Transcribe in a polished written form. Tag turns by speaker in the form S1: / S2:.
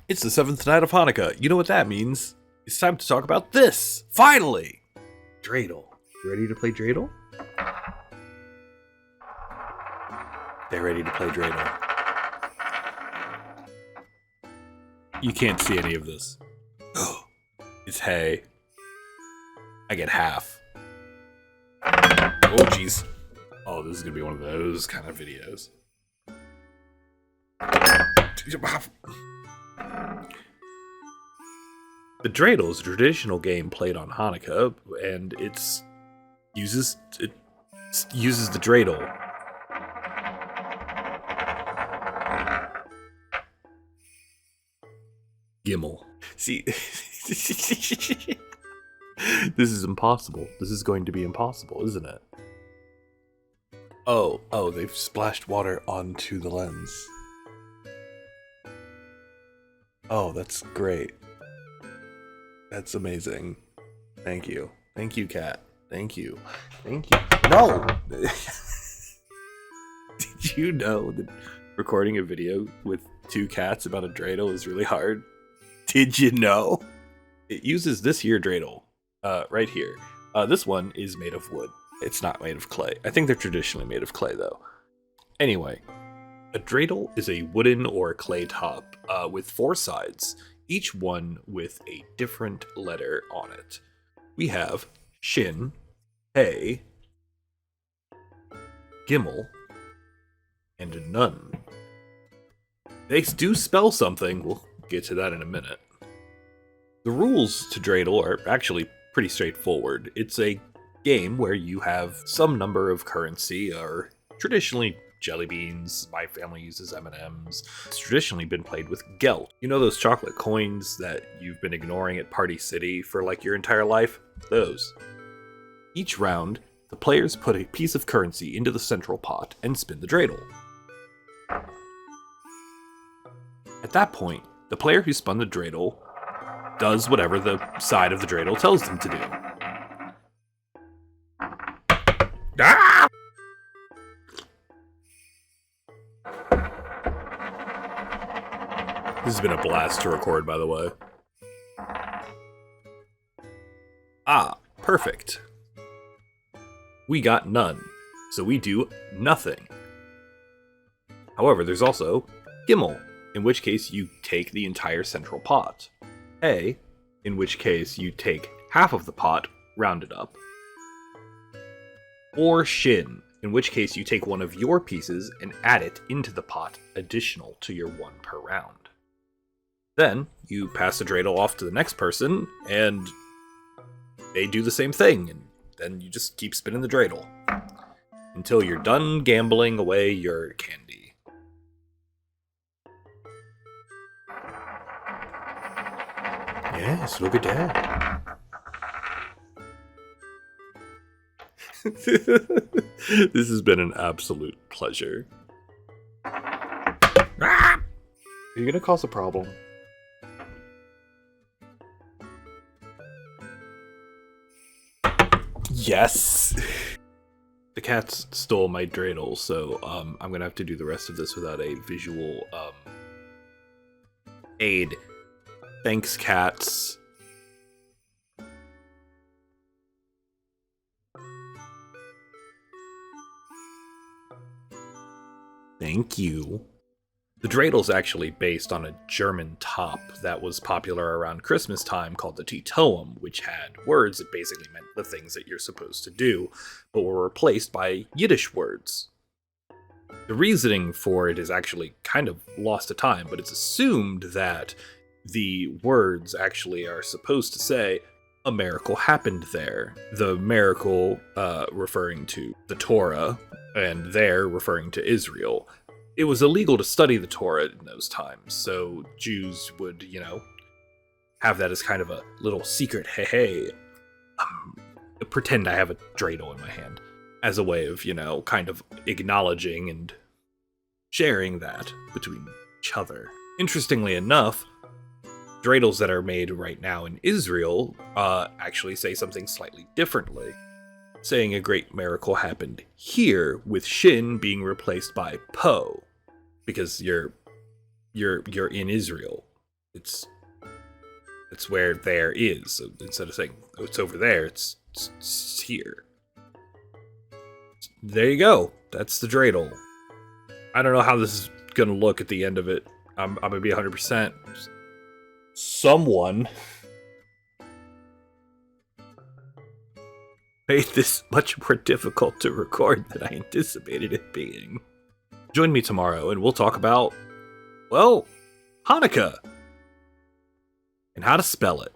S1: It's the 7th night of Hanukkah. You know what that means? It's time to talk about this! Finally! Dreidel. You ready to play Dreidel? They're ready to play Dreidel. You can't see any of this. Oh, it's hay. I get half. Oh, jeez. Oh, this is gonna be one of those kind of videos. The Dreidel is a traditional game played on Hanukkah, and it uses the Dreidel. Gimel. See, this is impossible. This is going to be impossible, isn't it? Oh, they've splashed water onto the lens. Oh, that's great. That's amazing. Thank you. Thank you, cat. Thank you. Thank you. No! Did you know that recording a video with 2 cats about a dreidel is really hard? Did you know? It uses this here dreidel, right here. This one is made of wood. It's not made of clay. I think they're traditionally made of clay, though. Anyway, a dreidel is a wooden or clay top with 4 sides, each one with a different letter on it. We have Shin, Hey, Gimel, and Nun. They do spell something. We'll get to that in a minute. The rules to Dreidel are actually pretty straightforward. It's a game where you have some number of currency, or traditionally jelly beans. My family uses M&Ms. It's traditionally been played with gelt. You know those chocolate coins that you've been ignoring at Party City for like your entire life? Those. Each round, the players put a piece of currency into the central pot and spin the dreidel. At that point, the player who spun the dreidel does whatever the side of the dreidel tells them to do. Ah! This has been a blast to record, by the way. Ah, perfect. We got none, so we do nothing. However, there's also Gimel, in which case you take the entire central pot. A, in which case you take half of the pot, rounded up. Or Shin, in which case you take one of your pieces and add it into the pot, additional to your 1 per round. Then, you pass the dreidel off to the next person, and they do the same thing, and then you just keep spinning the dreidel until you're done gambling away your candy. Yes, look at that. This has been an absolute pleasure. Ah! Are you gonna cause a problem? Yes! The cats stole my dreidel, so I'm gonna have to do the rest of this without a visual aid. Thanks, cats. Thank you. The dreidel is actually based on a German top that was popular around Christmas time called the Titoum, which had words that basically meant the things that you're supposed to do, but were replaced by Yiddish words. The reasoning for it is actually kind of lost to time, but it's assumed that the words actually are supposed to say, a miracle happened there. The miracle referring to the Torah, and there referring to Israel. It was illegal to study the Torah in those times, so Jews would, have that as kind of a little secret, hey, pretend I have a dreidel in my hand, as a way of, kind of acknowledging and sharing that between each other. Interestingly enough, dreidels that are made right now in Israel actually say something slightly differently, saying a great miracle happened here, with Shin being replaced by Po, because you're in Israel. It's where there is. So instead of saying, oh, it's over there, it's here. There you go. That's the dreidel. I don't know how this is gonna look at the end of it. I'm gonna be 100%. Someone made this much more difficult to record than I anticipated it being. Join me tomorrow and we'll talk about, well, Hanukkah and how to spell it.